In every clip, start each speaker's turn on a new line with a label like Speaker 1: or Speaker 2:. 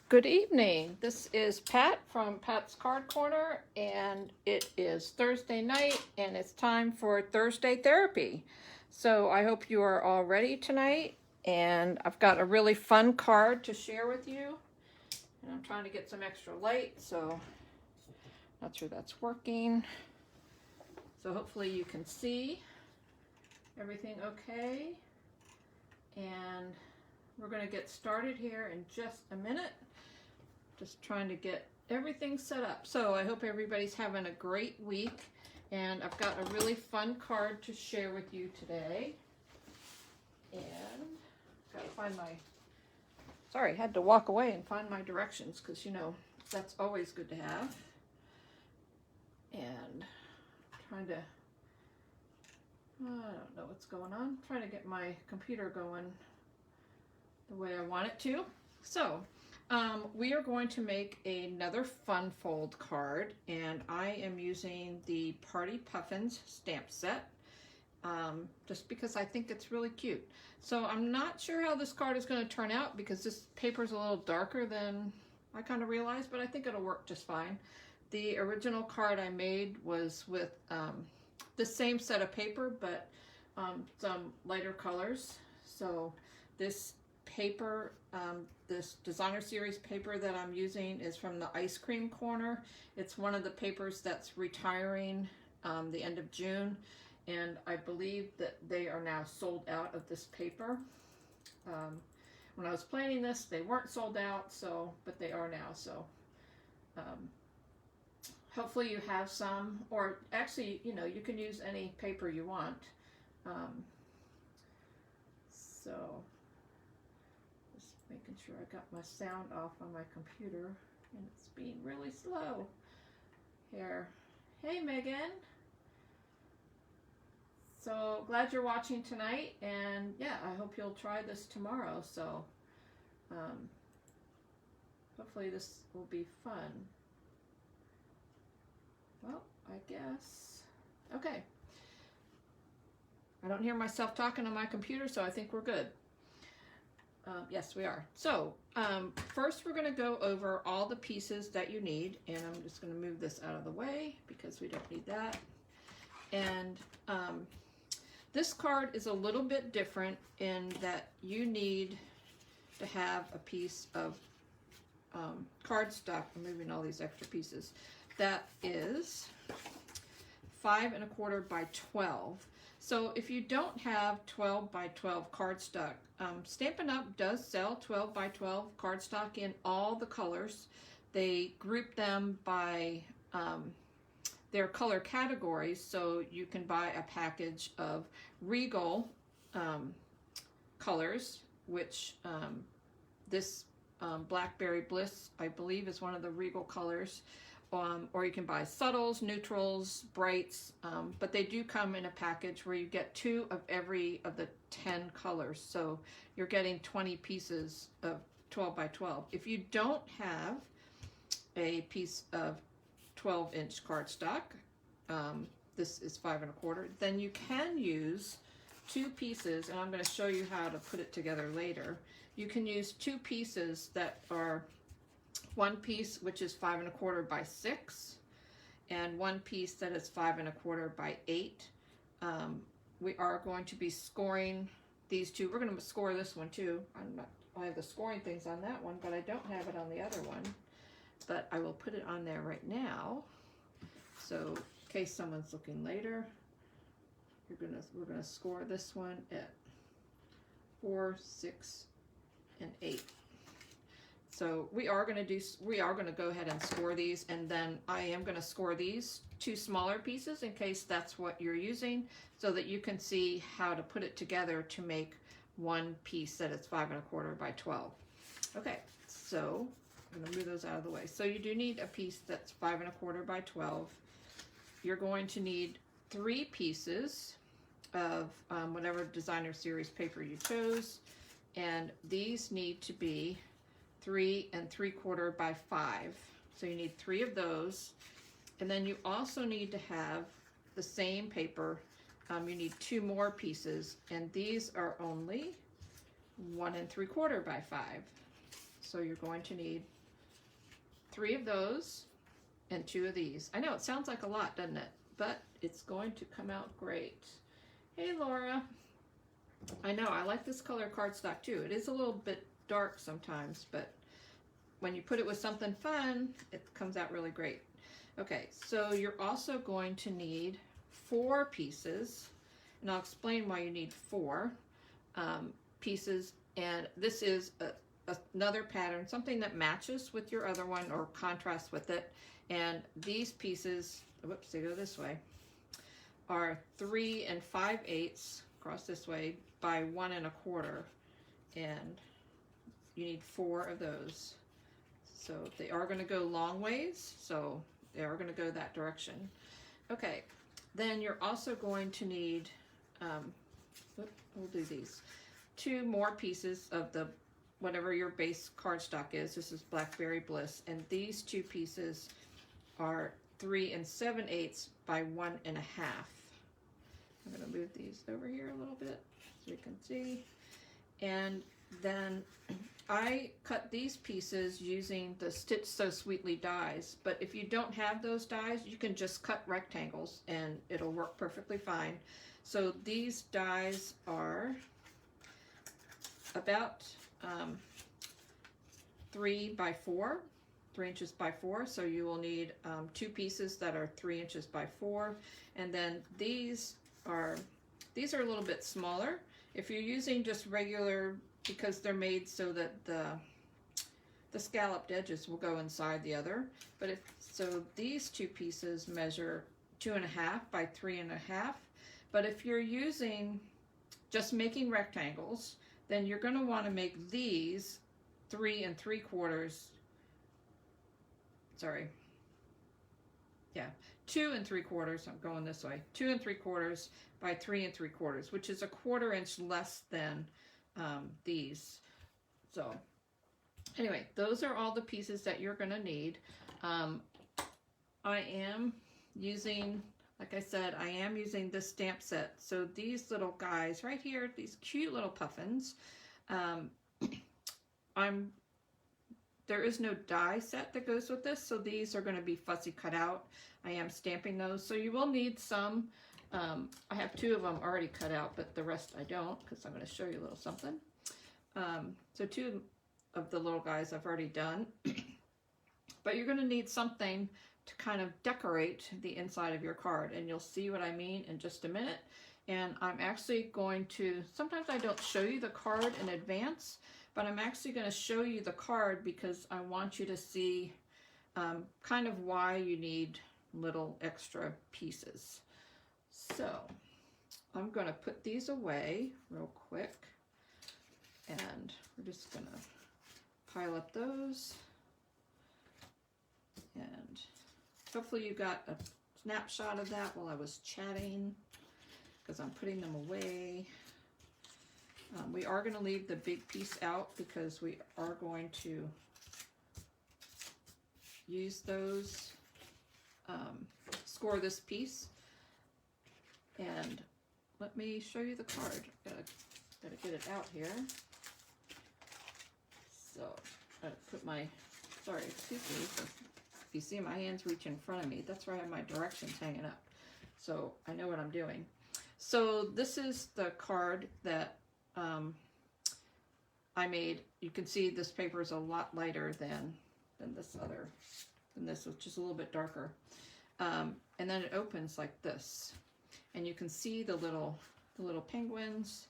Speaker 1: Good evening. This is Pat from Pat's Card Corner, and it is Thursday night, and it's time for Thursday therapy. So I hope you are all ready tonight, and I've got a really fun card to share with you. And I'm trying to get some extra light, so not sure that's working. So hopefully you can see everything okay. And we're going to get started here in just a minute. Just trying to get everything set up. So I hope everybody's having a great week, and I've got a really fun card to share with you today. And got to find my, sorry, had to walk away and find my directions, because you know that's always good to have. And trying to, I don't know what's going on, trying to get my computer going the way I want it to. So we are going to make another fun fold card, and I am using the Party Puffins stamp set just because I think it's really cute. So I'm not sure how this card is going to turn out because this paper is a little darker than I kind of realized, but I think it'll work just fine. The original card I made was with the same set of paper, but some lighter colors. So this paper, this designer series paper that I'm using is from the Ice Cream Corner. It's one of the papers that's retiring the end of June, and I believe that they are now sold out of this paper. When I was planning this, they weren't sold out, so but they are now. So hopefully you have some, or actually, you know, you can use any paper you want. So making sure I got my sound off on my computer, and it's being really slow here. Hey Megan, so glad you're watching tonight, and yeah, I hope you'll try this tomorrow. So hopefully this will be fun. Well, I guess okay, I don't hear myself talking on my computer, so I think we're good. Yes, we are. So first we're going to go over all the pieces that you need, and I'm just going to move this out of the way because we don't need that. And this card is a little bit different in that you need to have a piece of cardstock. I'm moving all these extra pieces. That is 5 1/4 by 12. So if you don't have 12 by 12 cardstock, Stampin' Up does sell 12 by 12 cardstock in all the colors. They group them by their color categories, so you can buy a package of Regal colors, which this Blackberry Bliss, I believe, is one of the Regal colors. Or you can buy subtles, neutrals, brights, but they do come in a package where you get 2 of every of the 10 colors. So you're getting 20 pieces of 12 by 12. If you don't have a piece of 12-inch cardstock, this is 5 1/4, then you can use 2 pieces, and I'm going to show you how to put it together later. You can use 2 pieces that are one piece which is 5 1/4 by 6, and one piece that is 5 1/4 by 8. We are going to be scoring these two. We're going to score this one too. I have the scoring things on that one, but I don't have it on the other one. But I will put it on there right now. So in case someone's looking later, we're gonna score this one at 4, 6, and 8. So we are going to go ahead and score these, and then I am going to score these 2 smaller pieces in case that's what you're using, so that you can see how to put it together to make one piece that is 5 1/4 by 12. Okay, so I'm going to move those out of the way. So you do need a piece that's 5 1/4 by 12. You're going to need 3 pieces of whatever designer series paper you chose, and these need to be 3 3/4 by 5. So you need 3 of those. And then you also need to have the same paper. You need 2 more pieces, and these are only 1 3/4 by 5. So you're going to need 3 of those and 2 of these. I know it sounds like a lot, doesn't it? But it's going to come out great. Hey, Laura. I know, I like this color cardstock too. It is a little bit dark sometimes, but when you put it with something fun, it comes out really great. Okay, so you're also going to need 4 pieces, and I'll explain why you need 4 pieces. And this is another pattern, something that matches with your other one or contrasts with it. And these pieces, whoops, they go this way, are 3 5/8 across this way by 1 1/4, and you need 4 of those. So they are going to go long ways, so they are going to go that direction. Okay, then you're also going to need, we'll do these, 2 more pieces of the whatever your base cardstock is. This is Blackberry Bliss, and these 2 pieces are 3 7/8 by 1 1/2. I'm going to move these over here a little bit so you can see. And then I cut these pieces using the Stitch So Sweetly dies, but if you don't have those dies, you can just cut rectangles and it'll work perfectly fine. So these dies are about 3 by 4, 3 inches by 4, so you will need 2 pieces that are 3 inches by 4, and then these are a little bit smaller. If you're using just regular, because they're made so that the scalloped edges will go inside the other, but so these 2 pieces measure 2 1/2 by 3 1/2. But if you're using just making rectangles, then you're going to want to make these 3 3/4. Sorry. Yeah, 2 3/4. I'm going this way. 2 3/4 by 3 3/4, which is a 1/4 inch less than these. So anyway, those are all the pieces that you're going to need. I am using, like I said, I am using this stamp set. So these little guys right here, these cute little puffins, there is no die set that goes with this, so these are going to be fussy cut out. I am stamping those, so you will need some. I have 2 of them already cut out, but the rest I don't, because I'm going to show you a little something. So 2 of the little guys I've already done. But you're going to need something to kind of decorate the inside of your card, and you'll see what I mean in just a minute. And I'm actually going to, sometimes I don't show you the card in advance, but I'm actually going to show you the card because I want you to see kind of why you need little extra pieces. So I'm going to put these away real quick, and we're just going to pile up those, and hopefully you got a snapshot of that while I was chatting, because I'm putting them away. We are going to leave the big piece out because we are going to use those, score this piece. And let me show you the card. Gotta get it out here. So, I put my, sorry, excuse me, if you see my hands reach in front of me, that's where I have my directions hanging up. So, I know what I'm doing. So, this is the card that I made. You can see this paper is a lot lighter than this other, than this, which is a little bit darker. And then it opens like this. And you can see the little penguins,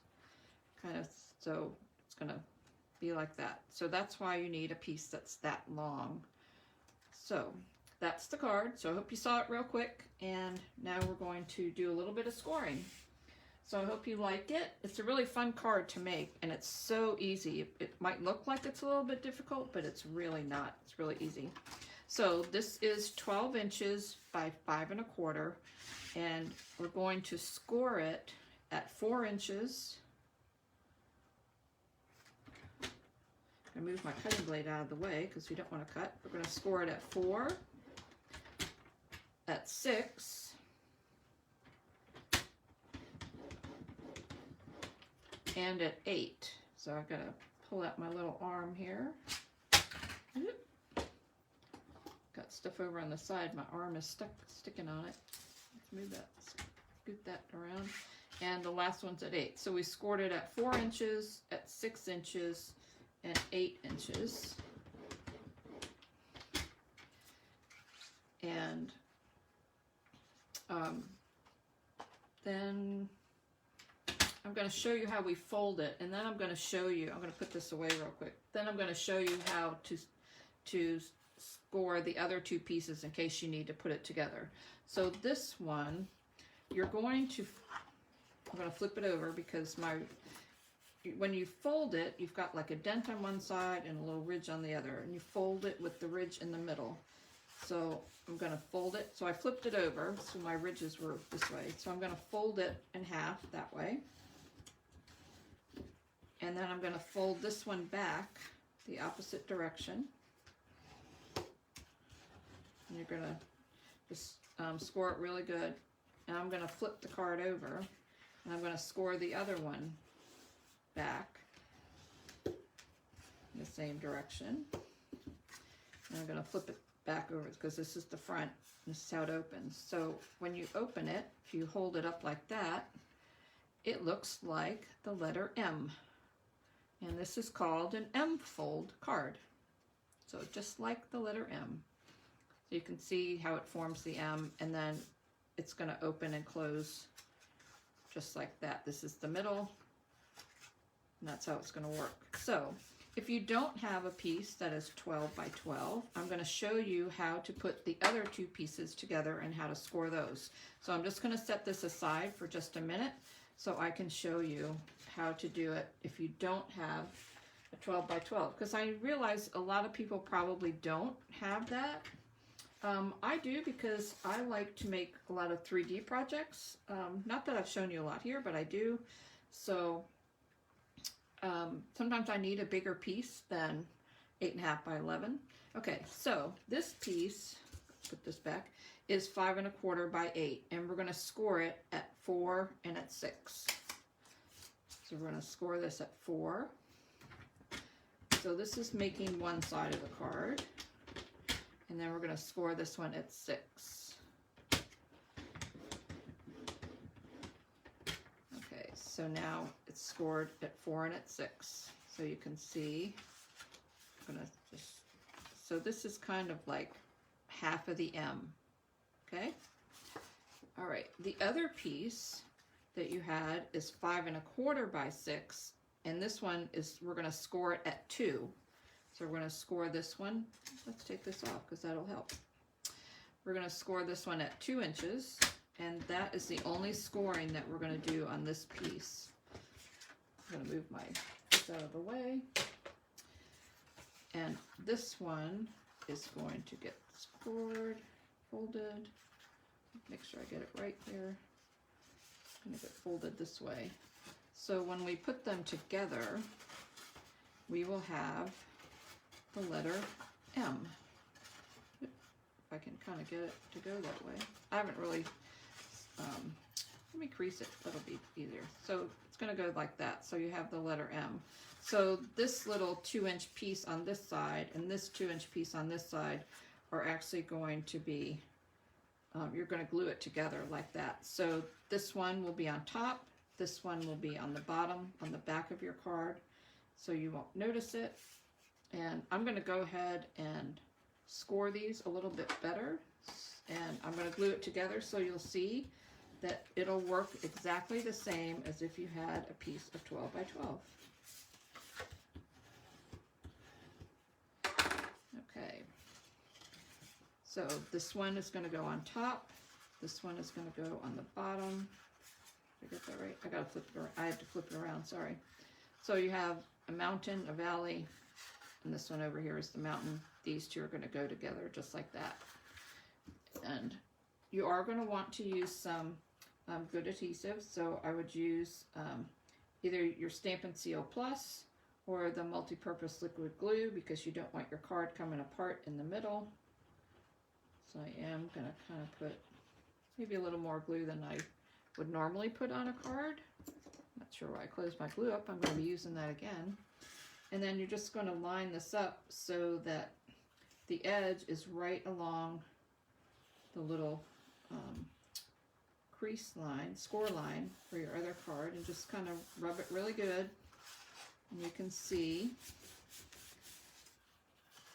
Speaker 1: kind of, so it's going to be like that. So that's why you need a piece that's that long. So that's the card. So I hope you saw it real quick. And now we're going to do a little bit of scoring. So I hope you like it. It's a really fun card to make, and it's so easy. It might look like it's a little bit difficult, but it's really not. It's really easy. So this is 12 inches by 5 1/4, and we're going to score it at 4 inches. I move my cutting blade out of the way because we don't want to cut. We're going to score it at 4, at 6, and at 8. So I've got to pull out my little arm here. got stuff over on the side. My arm is sticking on it. Let's move that, scoot that around. And the last one's at 8. So we scored it at 4 inches, at 6 inches, and 8 inches. And then I'm going to show you how we fold it, and then I'm going to show you, I'm going to put this away real quick, then I'm going to show you how to score the other 2 pieces in case you need to put it together. So this one, you're going to, I'm going to flip it over because when you fold it, you've got like a dent on one side and a little ridge on the other, and you fold it with the ridge in the middle. So I'm going to fold it. So I flipped it over, so my ridges were this way. So I'm going to fold it in half that way. And then I'm going to fold this one back the opposite direction. And you're going to just score it really good. And I'm going to flip the card over, and I'm going to score the other one back in the same direction. And I'm going to flip it back over because this is the front. This is how it opens. So when you open it, if you hold it up like that, it looks like the letter M. And this is called an M fold card. So just like the letter M. So you can see how it forms the M, and then it's going to open and close just like that. This is the middle, and that's how it's going to work. So if you don't have a piece that is 12 by 12, I'm going to show you how to put the other 2 pieces together and how to score those. So I'm just going to set this aside for just a minute so I can show you how to do it if you don't have a 12 by 12, because I realize a lot of people probably don't have that. I do, because I like to make a lot of 3D projects. Not that I've shown you a lot here, but I do. So sometimes I need a bigger piece than 8.5 by 11. Okay, so this piece, put this back, is 5 1/4 by 8, and we're going to score it at 4 and at 6. So we're going to score this at 4. So this is making one side of the card, and then we're going to score this one at 6. Okay, so now it's scored at 4 and at 6. So you can see, I'm going to just, so this is kind of like half of the M. Okay. All right. The other piece that you had is 5 1/4 by 6, and this one is, we're going to score it at 2. So we're going to score this one. Let's take this off because that'll help. We're going to score this one at 2 inches, and that is the only scoring that we're going to do on this piece. I'm going to move my piece out of the way, and this one is going to get scored, folded. Make sure I get it right here. I'm going to get folded this way. So when we put them together, we will have the letter M. If I can kind of get it to go that way. I haven't really, let me crease it, that'll be easier. So it's going to go like that, so you have the letter M. So this little 2-inch piece on this side and this 2-inch piece on this side are actually going to be, you're going to glue it together like that. So this one will be on top, this one will be on the bottom, on the back of your card, so you won't notice it. And I'm going to go ahead and score these a little bit better, and I'm going to glue it together so you'll see that it'll work exactly the same as if you had a piece of 12 by 12. Okay, so this one is going to go on top, this one is going to go on the bottom. Did I get that right? I got to flip it around. I had to flip it around, sorry. So you have a mountain, a valley, and this one over here is the mountain. These two are going to go together just like that. And you are going to want to use some good adhesive, so I would use either your Stampin' Seal Plus or the multi-purpose liquid glue, because you don't want your card coming apart in the middle. So I am going to kind of put maybe a little more glue than I would normally put on a card. Not sure why I closed my glue up. I'm going to be using that again. And then you're just going to line this up so that the edge is right along the little crease line, score line for your other card, and just kind of rub it really good. And you can see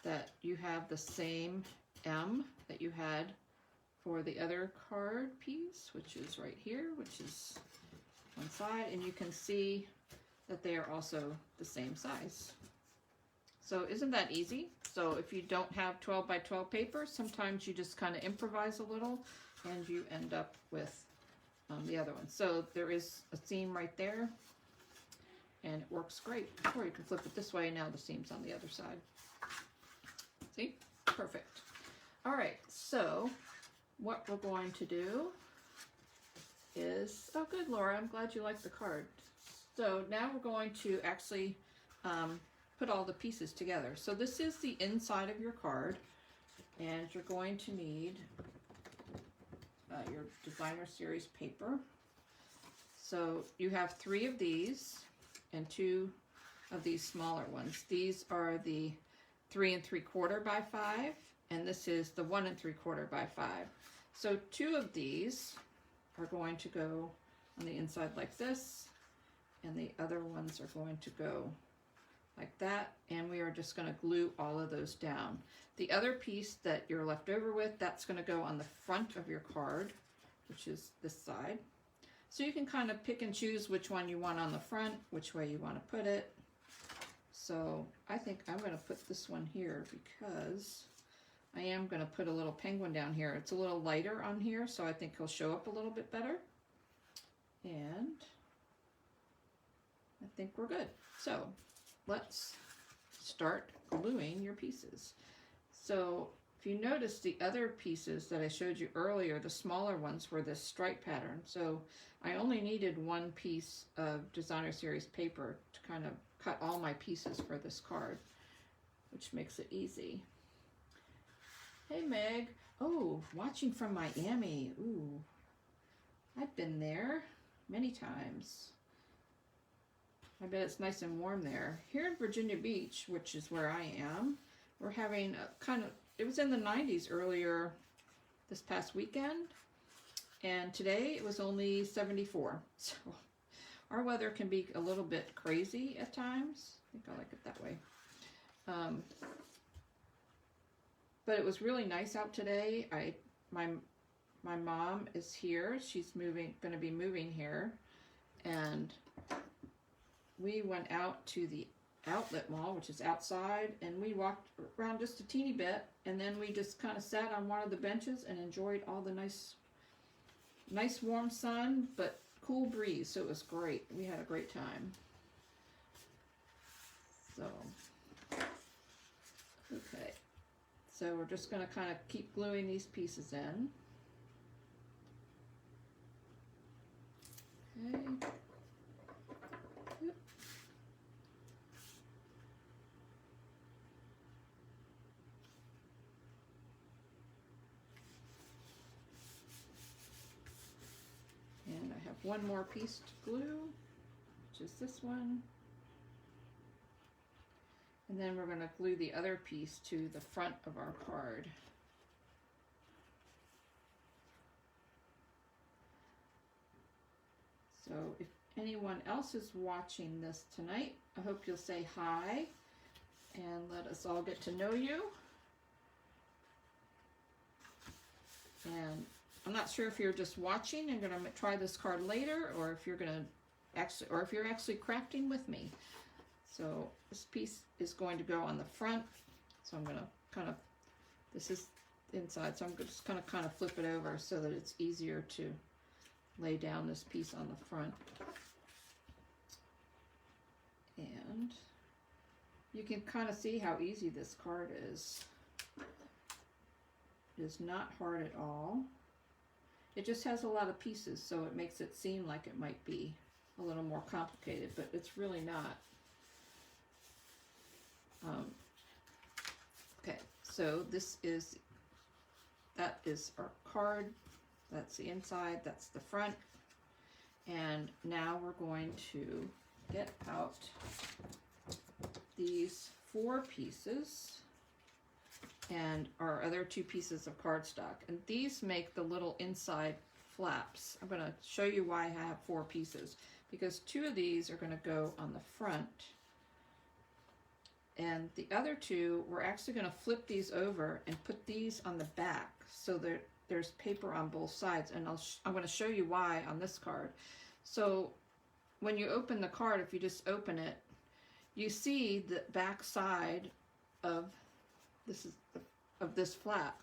Speaker 1: that you have the same M that you had for the other card piece, which is right here, which is one side, and you can see that they are also the same size. So isn't that easy? So if you don't have 12 by 12 paper, sometimes you just kind of improvise a little and you end up with the other one. So there is a seam right there and it works great. Or you can flip it this way, now the seam's on the other side. See? Perfect. All right, so what we're going to do is, oh good Laura, I'm glad you like the card. So now we're going to actually put all the pieces together. So this is the inside of your card, and you're going to need your designer series paper. So you have 3 of these and 2 of these smaller ones. These are the 3 3/4 by 5, and this is the 1 3/4 by 5. So 2 of these are going to go on the inside like this, and the other ones are going to go like that, and we are just going to glue all of those down. The other piece that you're left over with, that's going to go on the front of your card, which is this side. So you can kind of pick and choose which one you want on the front, which way you want to put it. So I think I'm going to put this one here because I am going to put a little penguin down here. It's a little lighter on here, so I think he'll show up a little bit better. And I think we're good. So let's start gluing your pieces. So if you notice, the other pieces that I showed you earlier, the smaller ones, were this stripe pattern. So I only needed 1 piece of designer series paper to kind of cut all my pieces for this card, which makes it easy. Hey Meg. Oh, watching from Miami. Ooh, I've been there many times. I bet it's nice and warm there. Here in Virginia Beach, which is where I am, we're having a kind of, it was in the 90s earlier this past weekend, and today it was only 74. So our weather can be a little bit crazy at times. I think I like it that way. But it was really nice out today. My mom is here. She's going to be moving here, and we went out to the outlet mall, which is outside, and we walked around just a teeny bit, and then we just kind of sat on one of the benches and enjoyed all the nice warm sun, but cool breeze. So it was great. We had a great time. So, okay. So we're just going to kind of keep gluing these pieces in. Okay. Yep. And I have one more piece to glue, which is this one. And then we're going to glue the other piece to the front of our card. So if anyone else is watching this tonight, I hope you'll say hi and let us all get to know you. And I'm not sure if you're just watching and going to try this card later, or if you're going to actually, or if you're actually crafting with me. So this piece is going to go on the front. So I'm going to kind of, this is inside, so I'm just going to kind of flip it over so that it's easier to lay down this piece on the front. And you can kind of see how easy this card is. It is not hard at all. It just has a lot of pieces, so it makes it seem like it might be a little more complicated, but it's really not. Okay, so that is our card. That's the inside, that's the front. And now we're going to get out these 4 pieces. and our other 2 pieces of cardstock. And these make the little inside flaps. I'm going to show you why I have 4 pieces, because 2 of these are going to go on the front, and the other 2, we're actually going to flip these over and put these on the back so that there's paper on both sides. And I'm going to show you why on this card. So when you open the card, if you just open it, you see the back side of this flap.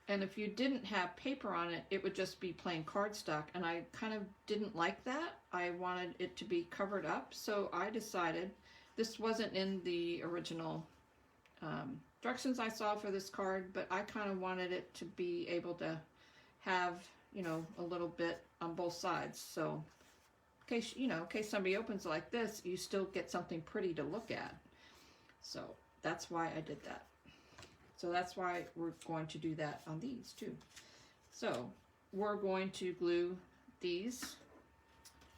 Speaker 1: And if you didn't have paper on it, it would just be plain cardstock. And I kind of didn't like that. I wanted it to be covered up. So I decided, this wasn't in the original directions I saw for this card, but I kind of wanted it to be able to have, you know, a little bit on both sides. So in case somebody opens it like this, you still get something pretty to look at. So that's why I did that. So that's why we're going to do that on these too. So we're going to glue these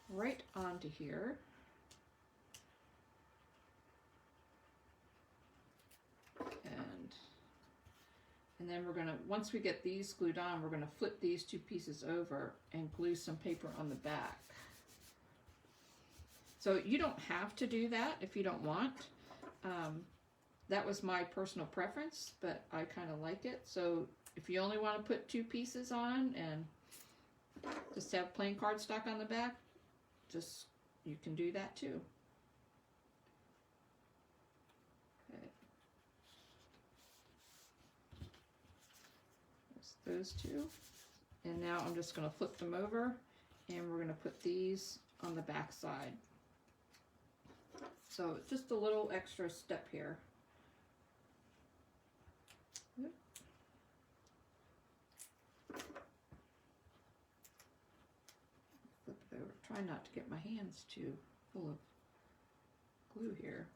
Speaker 1: right onto here. And then we're gonna, once we get these glued on, we're gonna flip these 2 pieces over and glue some paper on the back. So you don't have to do that if you don't want. That was my personal preference, but I kind of like it. So if you only want to put 2 pieces on and just have plain cardstock on the back, you can do that too. Okay. Those 2. And now I'm just going to flip them over, and we're going to put these on the back side. So just a little extra step here. Flip it over. Try not to get my hands too full of glue here.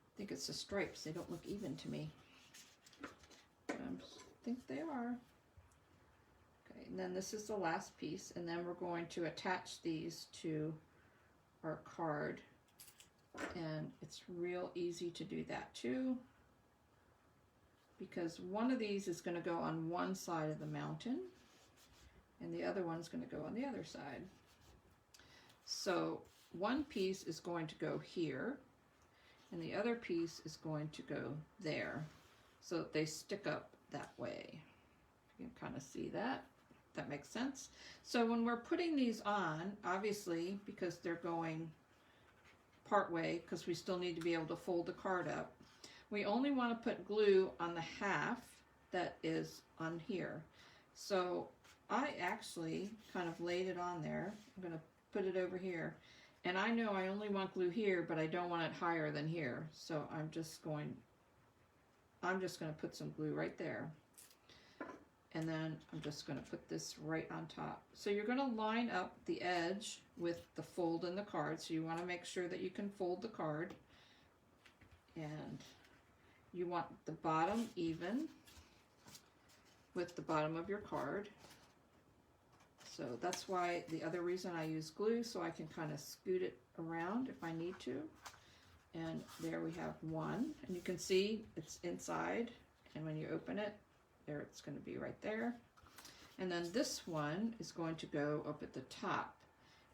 Speaker 1: I think it's the stripes. They don't look even to me. I think they are. Okay, and then this is the last piece, and then we're going to attach these to our card. And it's real easy to do that too, because one of these is going to go on one side of the mountain, and the other one's going to go on the other side. So one piece is going to go here, and the other piece is going to go there, so that they stick up that way. You can kind of see that. That makes sense. So when we're putting these on, obviously, because they're going part way, because we still need to be able to fold the card up, we only want to put glue on the half that is on here. So I actually kind of laid it on there. I'm going to put it over here. And I know I only want glue here, but I don't want it higher than here. So I'm just going to put some glue right there. And then I'm just going to put this right on top. So you're going to line up the edge with the fold in the card. So you want to make sure that you can fold the card. And you want the bottom even with the bottom of your card. So that's why the other reason I use glue, so I can kind of scoot it around if I need to. And there we have one. And you can see it's inside. And when you open it, there it's going to be right there. And then this one is going to go up at the top.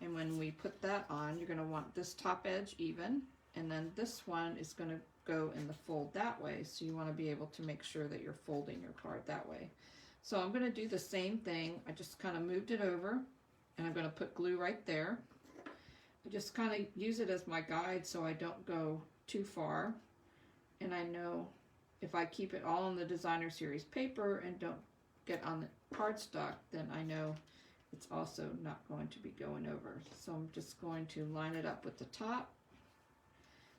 Speaker 1: And when we put that on, you're going to want this top edge even. And then this one is going to go in the fold that way. So you want to be able to make sure that you're folding your card that way. So I'm going to do the same thing. I just kind of moved it over, and I'm going to put glue right there. I just kind of use it as my guide so I don't go too far. And I know if I keep it all on the designer series paper and don't get on the cardstock, then I know it's also not going to be going over. So I'm just going to line it up with the top,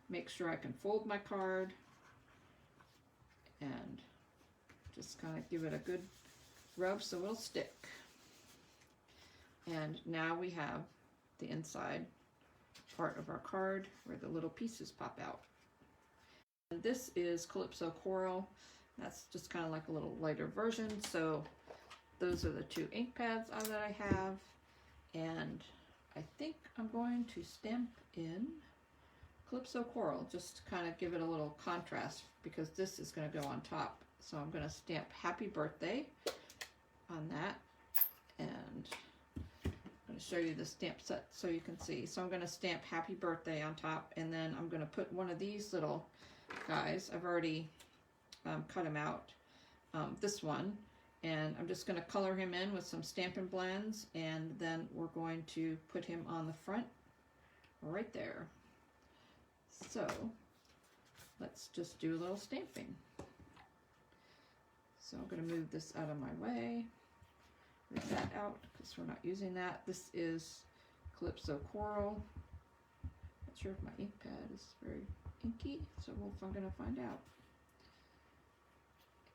Speaker 1: make sure I can fold my card, and just kind of give it a good rub so it'll stick. And now we have the inside part of our card where the little pieces pop out. And this is Calypso Coral. That's just kind of like a little lighter version. So those are the 2 ink pads that I have. And I think I'm going to stamp in Calypso Coral, just to kind of give it a little contrast, because this is going to go on top. So I'm going to stamp Happy Birthday on that, and I'm going to show you the stamp set so you can see. So I'm going to stamp Happy Birthday on top, and then I'm going to put one of these little guys. I've already cut him out, this one, and I'm just going to color him in with some Stampin' Blends, and then we're going to put him on the front right there. So let's just do a little stamping. So I'm going to move this out of my way. Move that out because we're not using that. This is Calypso Coral. Not sure if my ink pad is very inky, so I'm going to find out.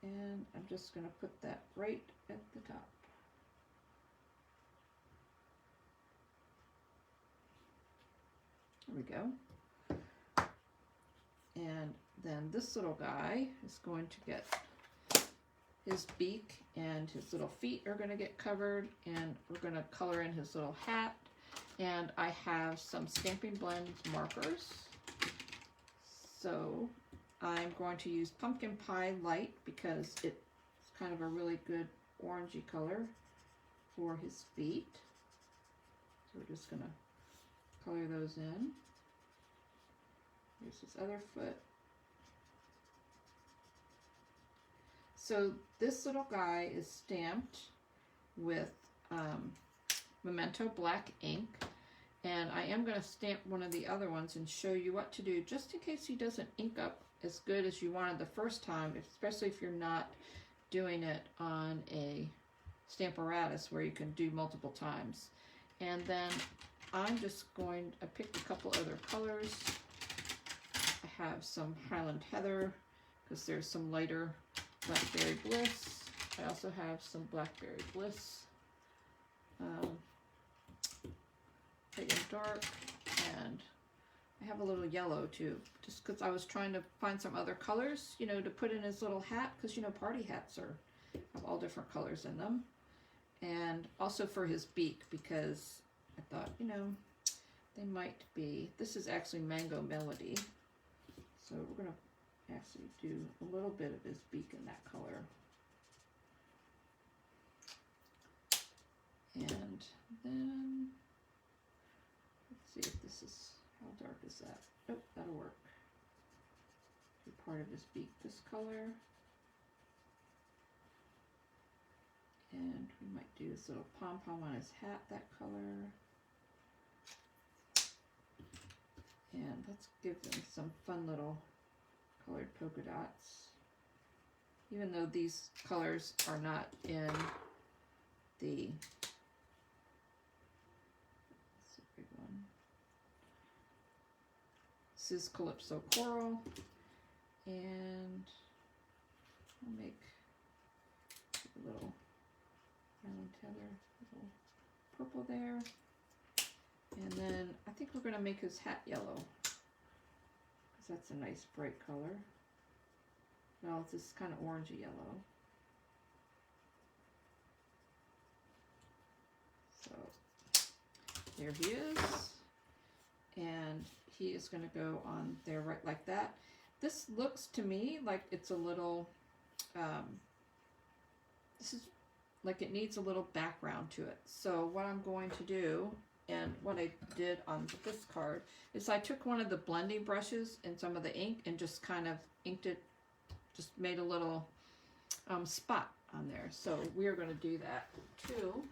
Speaker 1: And I'm just going to put that right at the top. There we go. And then this little guy is going to get his beak, and his little feet are going to get covered, and we're going to color in his little hat. And I have some Stampin' Blend markers. So I'm going to use Pumpkin Pie Light because it's kind of a really good orangey color for his feet. So we're just going to color those in. Here's his other foot. So this little guy is stamped with Memento black ink, and I am going to stamp one of the other ones and show you what to do just in case he doesn't ink up as good as you wanted the first time, especially if you're not doing it on a Stamparatus where you can do multiple times. And then I'm just going, I picked a couple other colors. I have some Highland Heather because there's some lighter Blackberry Bliss. I also have some Blackberry Bliss, light and dark, and I have a little yellow too, just because I was trying to find some other colors, you know, to put in his little hat, because you know party hats have all different colors in them, and also for his beak, because I thought, you know, they might be. This is actually Mango Melody, so we're gonna actually do a little bit of his beak in that color. And then let's see if this is, how dark is that? Nope, that'll work. Do part of his beak this color. And we might do this little pom-pom on his hat that color. And let's give him some fun little colored polka dots, even though these colors are not in the, that's a big one. This is Calypso Coral, and I'll make a little Highland Heather, little purple there, and then I think we're going to make his hat yellow. That's a nice bright color. Well, it's this kind of orangey yellow. So there he is, and he is going to go on there right like that. This looks to me like it's a little, this is like it needs a little background to it. So what I'm going to do, and what I did on this card, is I took one of the blending brushes and some of the ink and just kind of inked it, just made a little spot on there. So we're going to do that too.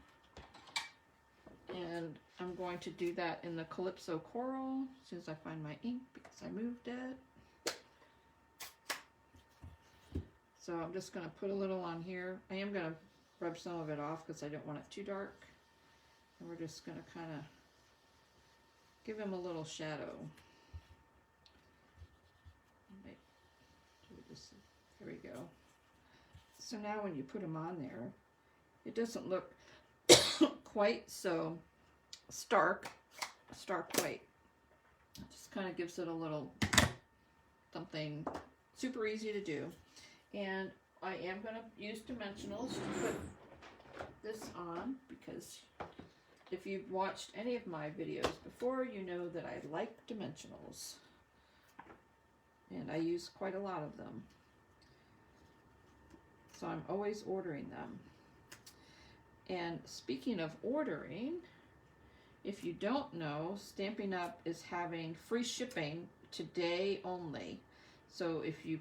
Speaker 1: And I'm going to do that in the Calypso Coral as soon as I find my ink, because I moved it. So I'm just going to put a little on here. I am going to rub some of it off because I don't want it too dark. And we're just going to kind of give him a little shadow. There we go. So now when you put him on there, it doesn't look quite so stark white. It just kind of gives it a little something super easy to do. And I am going to use dimensionals to put this on, because if you've watched any of my videos before, you know that I like dimensionals. And I use quite a lot of them. So I'm always ordering them. And speaking of ordering, if you don't know, Stampin' Up! Is having free shipping today only. So if you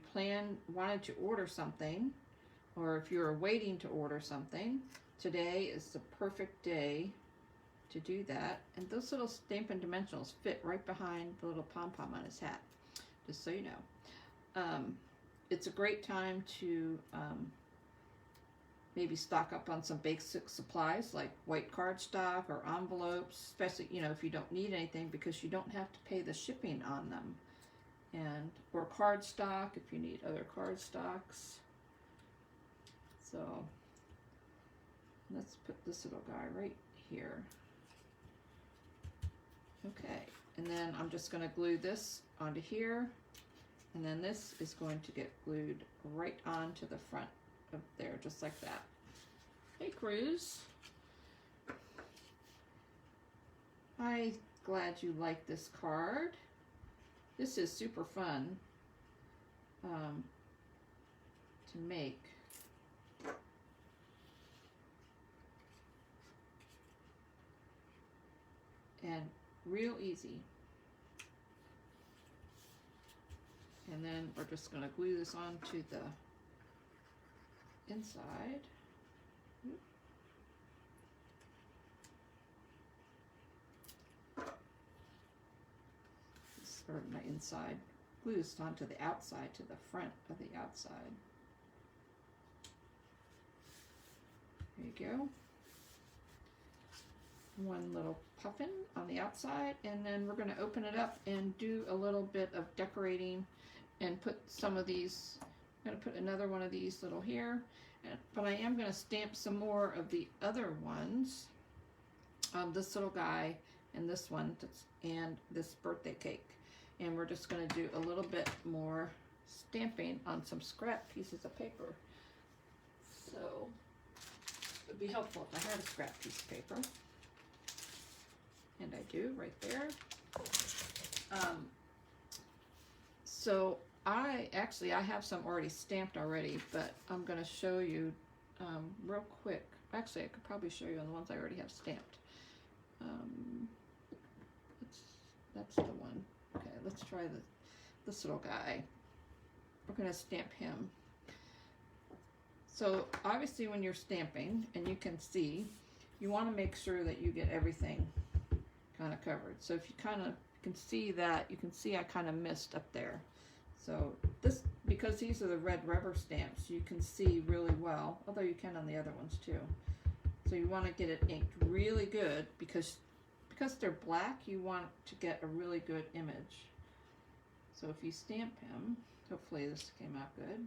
Speaker 1: wanted to order something, or if you're waiting to order something, today is the perfect day to do that. And those little Stampin' Dimensionals fit right behind the little pom-pom on his hat, just so you know. It's a great time to maybe stock up on some basic supplies like white cardstock or envelopes, especially, you know, if you don't need anything, because you don't have to pay the shipping on them. And or cardstock if you need other cardstocks. So let's put this little guy right here. Okay, and then I'm just going to glue this onto here, and then this is going to get glued right onto the front of there, just like that. Hey, Cruz. I'm glad you like this card. This is super fun to make. And real easy. And then we're just going to glue this onto the inside. Or my inside. Glue this onto the outside, to the front of the outside. There you go. One little puffin on the outside, and then we're going to open it up and do a little bit of decorating and put some of these. I'm going to put another one of these little here, but I am going to stamp some more of the other ones. This little guy and this one and this birthday cake. And we're just going to do a little bit more stamping on some scrap pieces of paper. So it would be helpful if I had a scrap piece of paper. And I do right there. So I have some already stamped already, but I'm going to show you real quick. Actually, I could probably show you on the ones I already have stamped. That's the one. Okay, let's try this little guy. We're going to stamp him. So obviously when you're stamping, and you can see, you want to make sure that you get everything kind of covered. So if you kind of can see that, you can see I kind of missed up there. So this, because these are the red rubber stamps, you can see really well, although you can on the other ones too. So you want to get it inked really good, because they're black, you want to get a really good image. So if you stamp him, hopefully this came out good.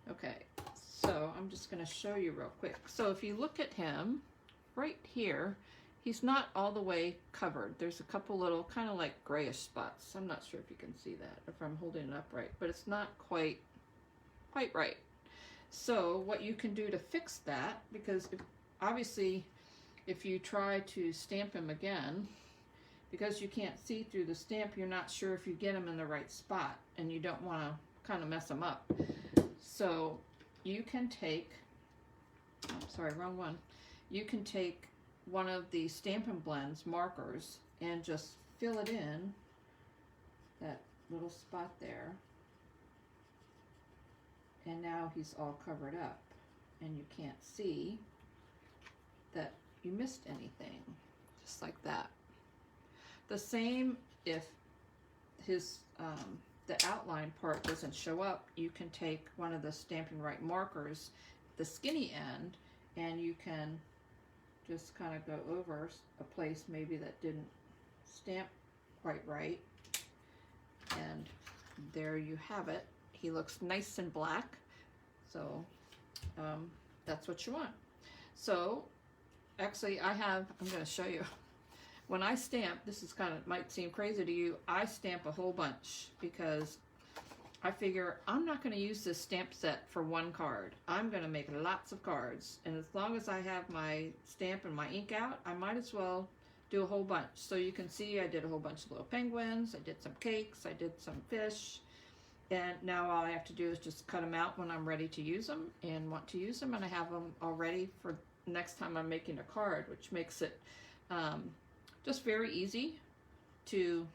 Speaker 1: Okay, so I'm just going to show you real quick. So if you look at him right here, he's not all the way covered. There's a couple little kind of like grayish spots. I'm not sure if you can see that, if I'm holding it up right, but it's not quite right. So what you can do to fix that, because obviously if you try to stamp him again, because you can't see through the stamp, you're not sure if you get him in the right spot, and you don't want to kind of mess him up. So you can take, sorry, wrong one. You can take one of the Stampin' Blends markers and just fill it in that little spot there. And now he's all covered up, and you can't see that you missed anything, just like that. The same if his the outline part doesn't show up, you can take one of the Stampin' Right markers, the skinny end, and you can just kind of go over a place maybe that didn't stamp quite right, and there you have it. He looks nice and black, so that's what you want. So actually I'm going to show you. When I stamp, this is kind of, might seem crazy to you, I stamp a whole bunch, because I figure I'm not going to use this stamp set for one card. I'm going to make lots of cards. And as long as I have my stamp and my ink out, I might as well do a whole bunch. So you can see I did a whole bunch of little penguins. I did some cakes. I did some fish. And now all I have to do is just cut them out when I'm ready to use them and want to use them. And I have them all ready for next time I'm making a card, which makes it just very easy to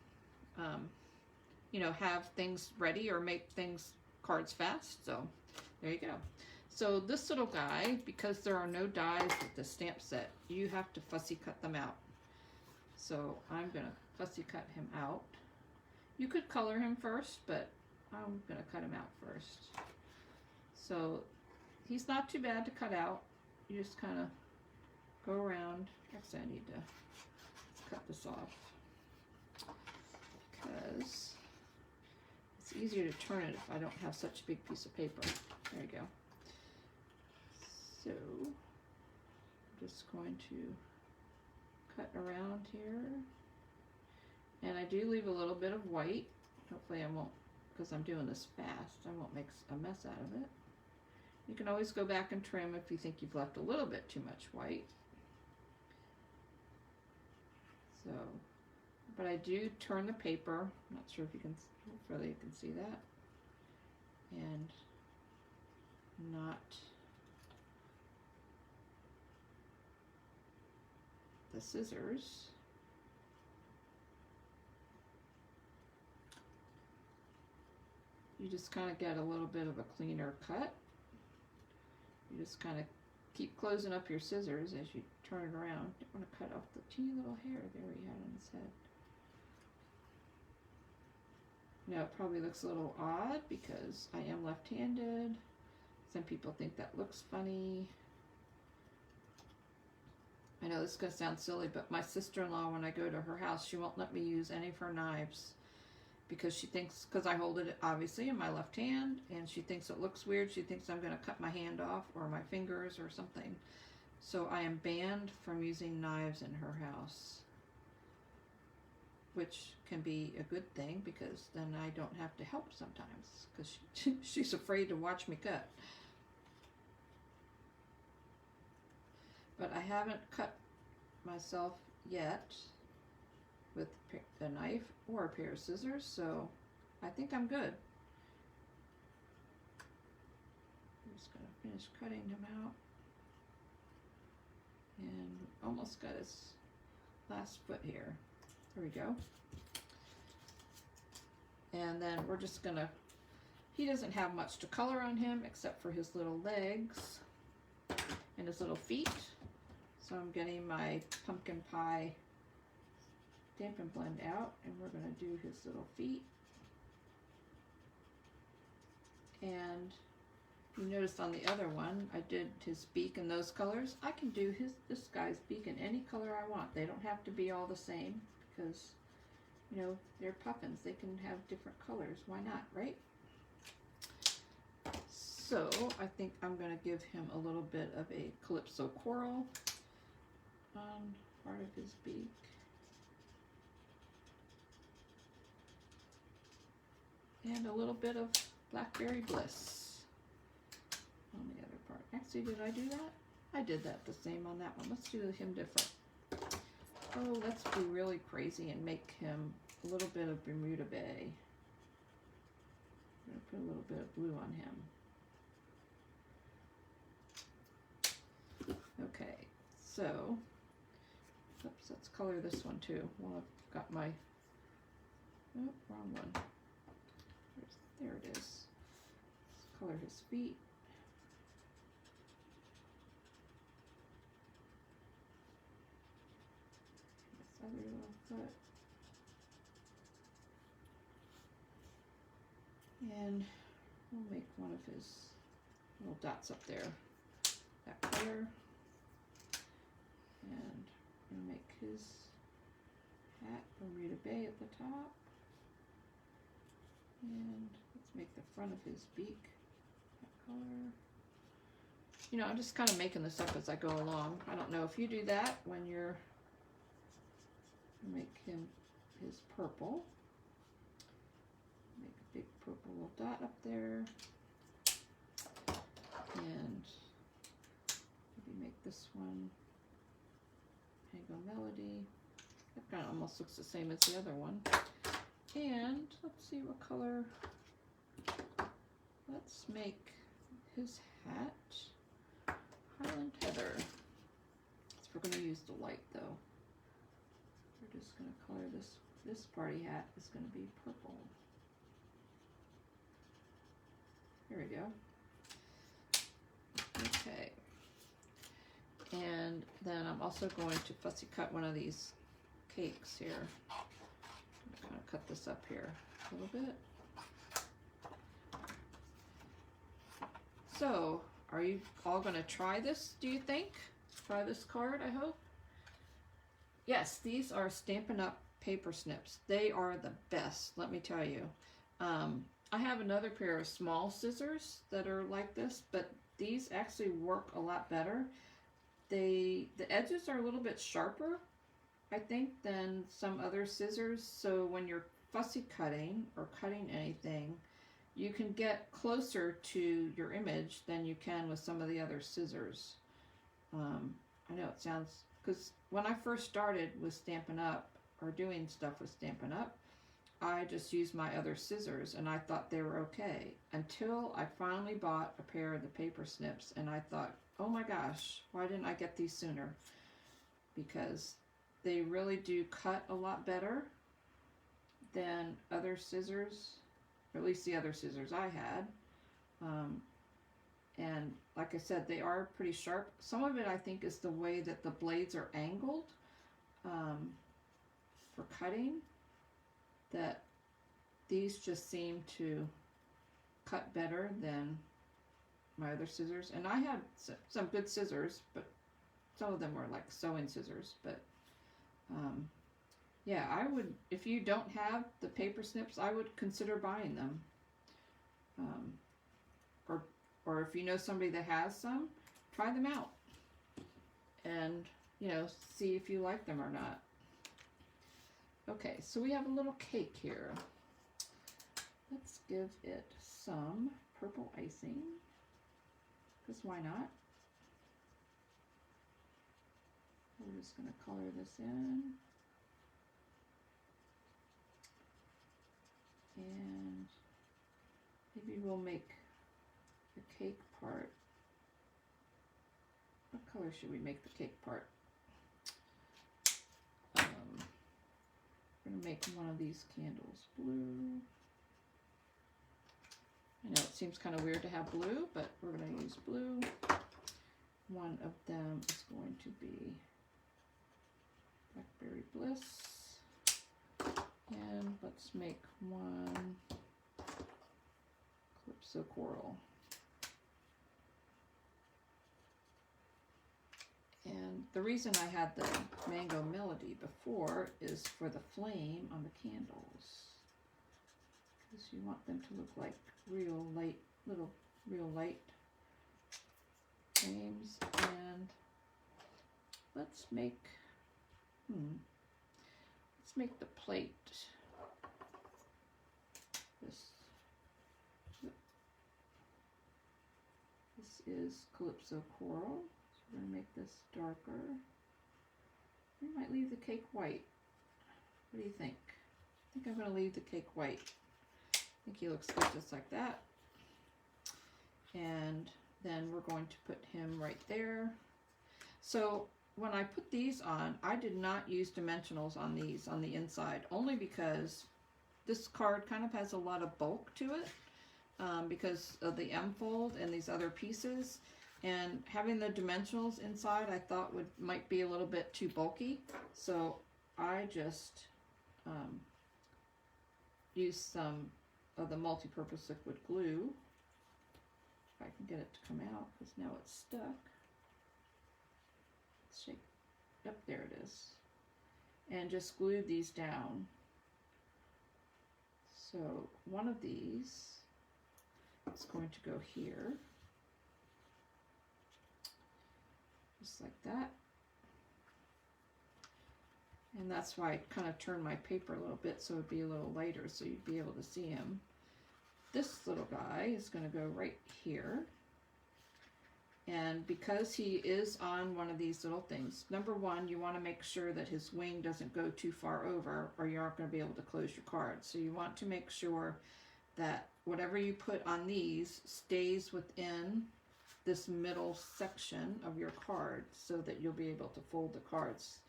Speaker 1: you know, have things ready or make cards fast. So there you go. So this little guy, because there are no dies with the stamp set, you have to fussy cut them out. So I'm gonna fussy cut him out. You could color him first, but I'm gonna cut him out first. So he's not too bad to cut out. You just kind of go around. Actually, I need to cut this off because it's easier to turn it if I don't have such a big piece of paper. There you go. So I'm just going to cut around here. And I do leave a little bit of white. Hopefully I won't, because I'm doing this fast, I won't make a mess out of it. You can always go back and trim if you think you've left a little bit too much white. So, but I do turn the paper. I'm not sure if you can, hopefully you can see that. And not the scissors. You just kind of get a little bit of a cleaner cut. You just kind of keep closing up your scissors as you turn it around. Don't want to cut off the teeny little hair there he had on his head. Now it probably looks a little odd because I am left-handed. Some people think that looks funny. I know this is going to sound silly, but my sister-in-law, when I go to her house, she won't let me use any of her knives because she thinks, because I hold it obviously in my left hand, and she thinks it looks weird. She thinks I'm going to cut my hand off or my fingers or something. So I am banned from using knives in her house, which can be a good thing because then I don't have to help sometimes because she's afraid to watch me cut. But I haven't cut myself yet with a knife or a pair of scissors, so I think I'm good. I'm just going to finish cutting him out. And almost got his last foot here. There we go. And then we're just going to, he doesn't have much to color on him except for his little legs and his little feet. So I'm getting my pumpkin pie Stampin' Blend out, and we're going to do his little feet. And you notice on the other one, I did his beak in those colors. I can do this guy's beak in any color I want. They don't have to be all the same because, you know, they're puffins. They can have different colors. Why not, right? So I think I'm going to give him a little bit of a Calypso coral on part of his beak. And a little bit of Blackberry Bliss on the other part. Actually, did I do that? I did that the same on that one. Let's do him different. Oh, let's be really crazy and make him a little bit of Bermuda Bay. I'm going to put a little bit of blue on him. Okay, so, oops, let's color this one too. Well, I've got my, oh, wrong one. There it is. Let's color his feet. This other little foot. And we'll make one of his little dots up there that color. And we'll make his hat Bermuda Bay at the top. And let's make the front of his beak that color. You know, I'm just kind of making this up as I go along. I don't know if you do that when you're make him his purple. Make a big purple little dot up there. And maybe make this one Mango Melody. That kind of almost looks the same as the other one. And let's see what color. Let's make his hat Highland Heather. So we're going to use the light though. We're just going to color this party hat is going to be purple. There we go. Okay. And then I'm also going to fussy cut one of these cakes here. I'm going to cut this up here a little bit. So, are you all going to try this, do you think? Try this card, I hope? Yes, these are Stampin' Up! Paper snips. They are the best, let me tell you. I have another pair of small scissors that are like this, but these actually work a lot better. The edges are a little bit sharper, I think, than some other scissors. So when you're fussy cutting or cutting anything, you can get closer to your image than you can with some of the other scissors. I know it sounds, because when I first started with Stampin' Up! Or doing stuff with Stampin' Up!, I just used my other scissors and I thought they were okay until I finally bought a pair of the paper snips and I thought, oh my gosh, why didn't I get these sooner? Because they really do cut a lot better than other scissors, or at least the other scissors I had. And like I said, they are pretty sharp. Some of it I think is the way that the blades are angled for cutting, that these just seem to cut better than my other scissors. And I had some good scissors, but some of them were like sewing scissors. But yeah, I would, if you don't have the paper snips, I would consider buying them. Or if you know somebody that has some, try them out and, you know, see if you like them or not. Okay, so we have a little cake here. Let's give it some purple icing, because why not? We're just going to color this in. And maybe we'll make the cake part. What color should we make the cake part? We're going to make one of these candles blue. I know it seems kind of weird to have blue, but we're going to use blue. One of them is going to be Blackberry Bliss. And let's make one Calypso Coral. And the reason I had the Mango Melody before is for the flame on the candles, because you want them to look like real light, real light flames. And let's make the plate this is Calypso Coral. We're going to make this darker. We might leave the cake white. What do you think? I think I'm going to leave the cake white. I think he looks good just like that. And then we're going to put him right there. So when I put these on, I did not use dimensionals on these on the inside, only because this card kind of has a lot of bulk to it because of the M fold and these other pieces. And having the dimensionals inside, I thought might be a little bit too bulky. So I just used some of the multi-purpose liquid glue. If I can get it to come out, because now it's stuck. Let's shake. Yep, there it is. And just glued these down. So one of these is going to go here. Just like that. And that's why I kind of turned my paper a little bit so it'd be a little lighter so you'd be able to see him. this little guy is going to go right here. And because he is on one of these little things, number one, you want to make sure that his wing doesn't go too far over, or you aren't going to be able to close your card. So you want to make sure that whatever you put on these stays within this middle section of your card so that you'll be able to fold the cards.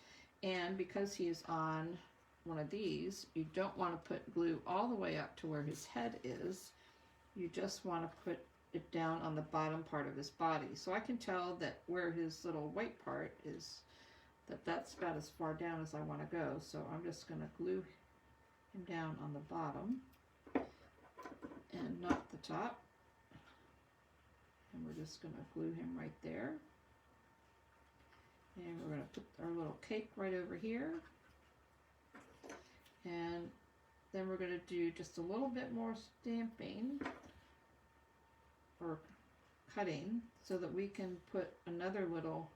Speaker 1: And because he is on one of these, you don't want to put glue all the way up to where his head is. You just want to put it down on the bottom part of his body. So I can tell that where his little white part is, that's about as far down as I want to go. So I'm just going to glue him down on the bottom and not the top. And we're just going to glue him right there. And we're going to put our little cake right over here. And then we're going to do just a little bit more stamping or cutting so that we can put another little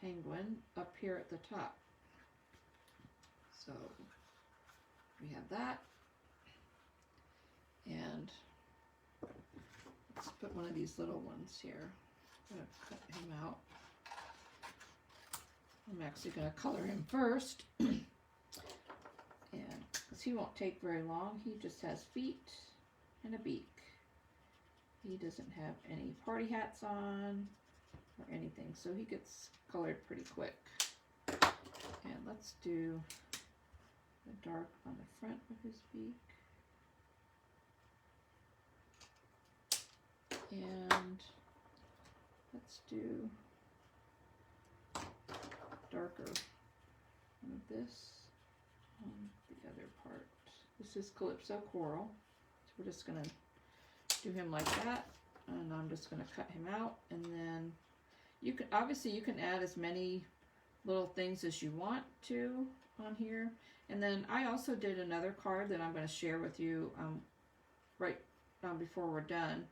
Speaker 1: penguin up here at the top. So we have that. And let's put one of these little ones here. I'm going to cut him out. I'm actually going to color him first. And because he won't take very long, he just has feet and a beak. He doesn't have any party hats on or anything, so he gets colored pretty quick. And let's do the dark on the front of his beak. And let's do darker of this on the other part. This is Calypso Coral, so we're just going to do him like that, and I'm just going to cut him out. And then you can obviously add as many little things as you want to on here. And then I also did another card that I'm going to share with you right before we're done,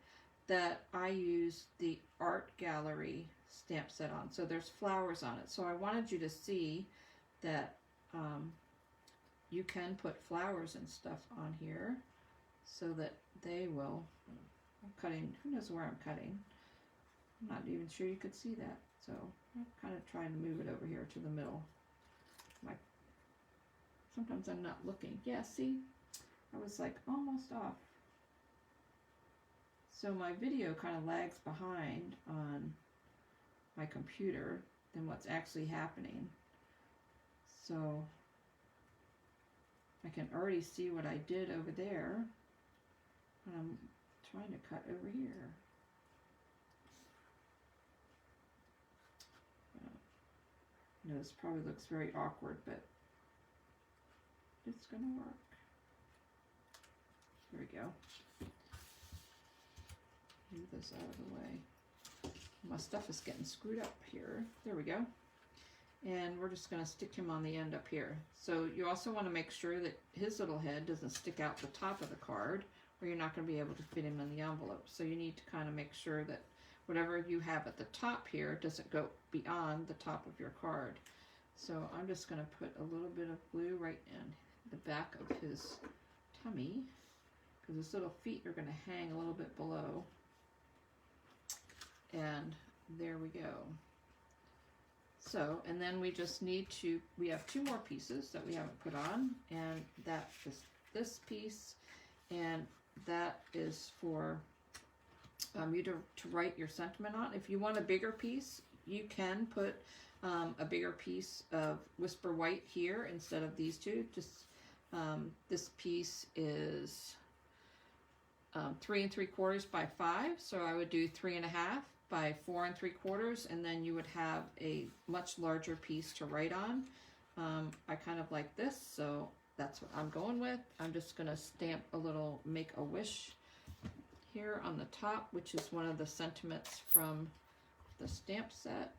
Speaker 1: that I used the art gallery stamp set on. So there's flowers on it. So I wanted you to see that you can put flowers and stuff on here so that they will, I'm cutting, who knows where I'm cutting. I'm not even sure you could see that. So I'm kind of trying to move it over here to the middle. Sometimes I'm not looking. Yeah, see? I was like almost off. So my video kind of lags behind on my computer than what's actually happening. So I can already see what I did over there when I'm trying to cut over here. You know, this probably looks very awkward, but it's gonna work. There we go. Move this out of the way. My stuff is getting screwed up here. There we go. And we're just gonna stick him on the end up here. So you also want to make sure that his little head doesn't stick out the top of the card, or you're not going to be able to fit him in the envelope. So you need to kind of make sure that whatever you have at the top here doesn't go beyond the top of your card. So I'm just going to put a little bit of glue right in the back of his tummy, because his little feet are going to hang a little bit below. And there we go. So, and then we just need to, we have two more pieces that we haven't put on, and that is this piece, and that is for you to write your sentiment on. If you want a bigger piece, you can put a bigger piece of Whisper White here instead of these two. Just this piece is 3 3/4 by 5, so I would do 3 1/2 by 4 3/4, and then you would have a much larger piece to write on. I kind of like this, so that's what I'm going with. I'm just going to stamp a little Make a Wish here on the top, which is one of the sentiments from the stamp set.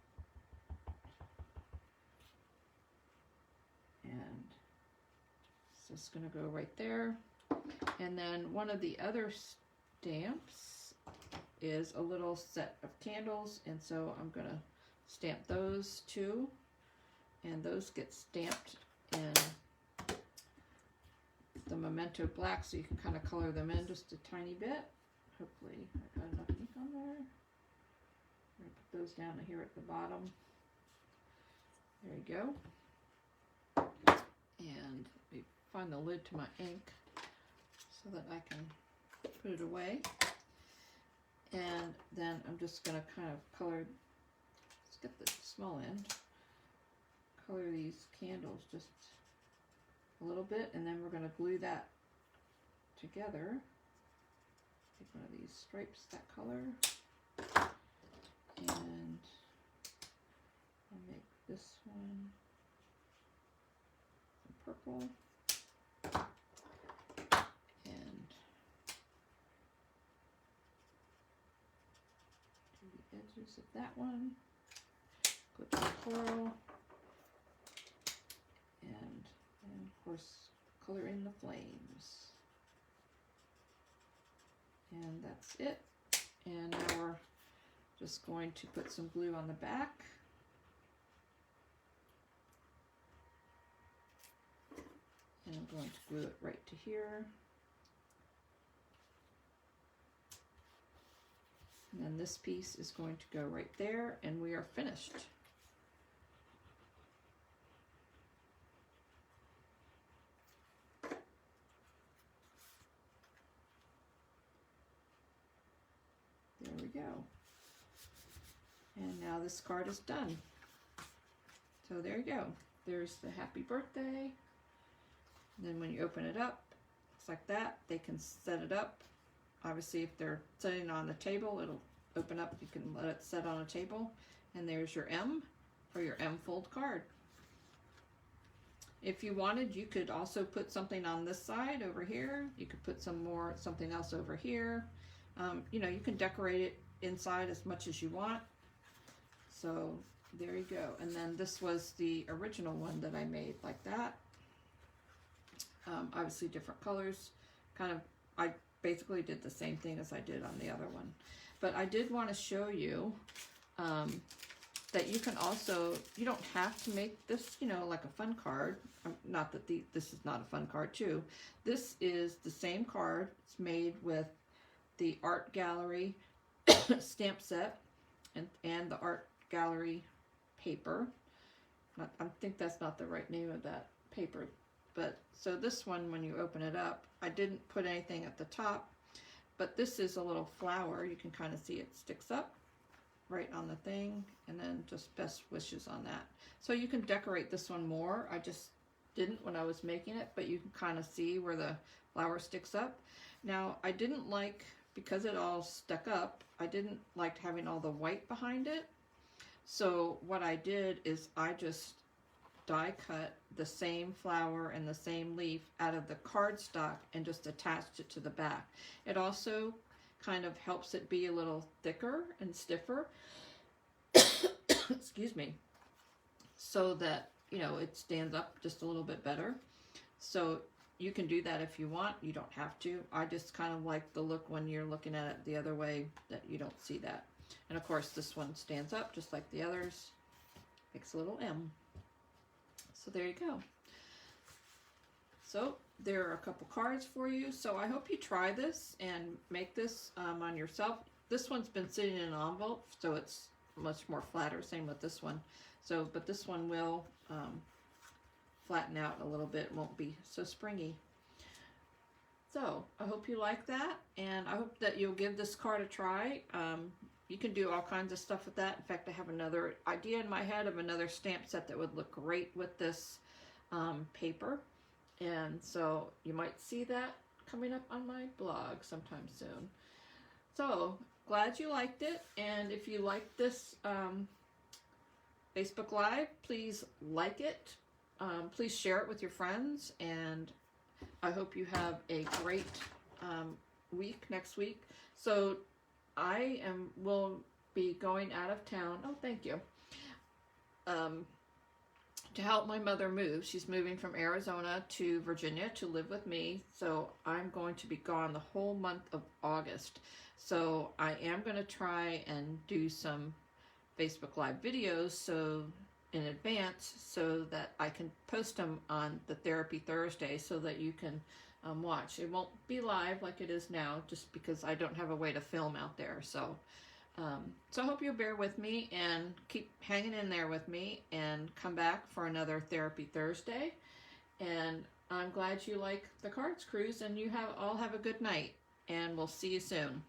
Speaker 1: And so it's going to go right there. And then one of the other stamps is a little set of candles, and so I'm going to stamp those too, and those get stamped in the Memento black so you can kind of color them in just a tiny bit. Hopefully I got enough ink on there. I'm going to put those down here at the bottom. There you go. And let me find the lid to my ink so that I can put it away. And then I'm just going to kind of color, let's get the small end, color these candles just a little bit, and then we're going to glue that together. Take one of these stripes that color, and I'll make this one some purple, and do the edges of that one, go to the coral, and of course color in the flames. And that's it. And now we're just going to put some glue on the back. And I'm going to glue it right to here. And then this piece is going to go right there, and we are finished. There we go. And now this card is done. So there you go. There's the happy birthday. And then when you open it up, it's like that. They can set it up. Obviously, if they're sitting on the table, it'll open up. You can let it set on a table. And there's your M for your M fold card. If you wanted, you could also put something on this side over here. You could put something else over here. You know, you can decorate it inside as much as you want. So there you go. And then this was the original one that I made like that. Obviously different colors. I basically did the same thing as I did on the other one. But I did want to show you that you can also, you don't have to make this, you know, like a fun card. Not that this is not a fun card too. This is the same card. It's made with the art gallery stamp set and the art gallery paper. I think that's not the right name of that paper, but so this one, when you open it up, I didn't put anything at the top, but this is a little flower. You can kind of see it sticks up right on the thing, and then just best wishes on that. So you can decorate this one more. I just didn't when I was making it, but you can kind of see where the flower sticks up. Now I didn't like, because it all stuck up, I didn't like having all the white behind it. So what I did is I just die cut the same flower and the same leaf out of the cardstock and just attached it to the back. It also kind of helps it be a little thicker and stiffer, excuse me, so that, you know, it stands up just a little bit better. So you can do that if you want. You don't have to. I just kind of like the look when you're looking at it the other way, that you don't see that. And of course this one stands up just like the others. Makes a little M. So there you go. So there are a couple cards for you. So I hope you try this and make this on yourself. This one's been sitting in an envelope, so it's much more flatter. Same with this one. So, but this one will flatten out a little bit. It won't be so springy. So I hope you like that, and I hope that you'll give this card a try. You can do all kinds of stuff with that. In fact, I have another idea in my head of another stamp set that would look great with this paper. And so you might see that coming up on my blog sometime soon. So glad you liked it. And if you like this Facebook Live, please like it. Please share it with your friends. And I hope you have a great week next week. So I will be going out of town. Oh, thank you. To help my mother move. She's moving from Arizona to Virginia to live with me. So I'm going to be gone the whole month of August. So I am going to try and do some Facebook Live videos so in advance, so that I can post them on the Therapy Thursday, so that you can watch. It won't be live like it is now, just because I don't have a way to film out there. So I hope you'll bear with me and keep hanging in there with me and come back for another Therapy Thursday. And I'm glad you like the cards cruise, and you all have a good night, and we'll see you soon.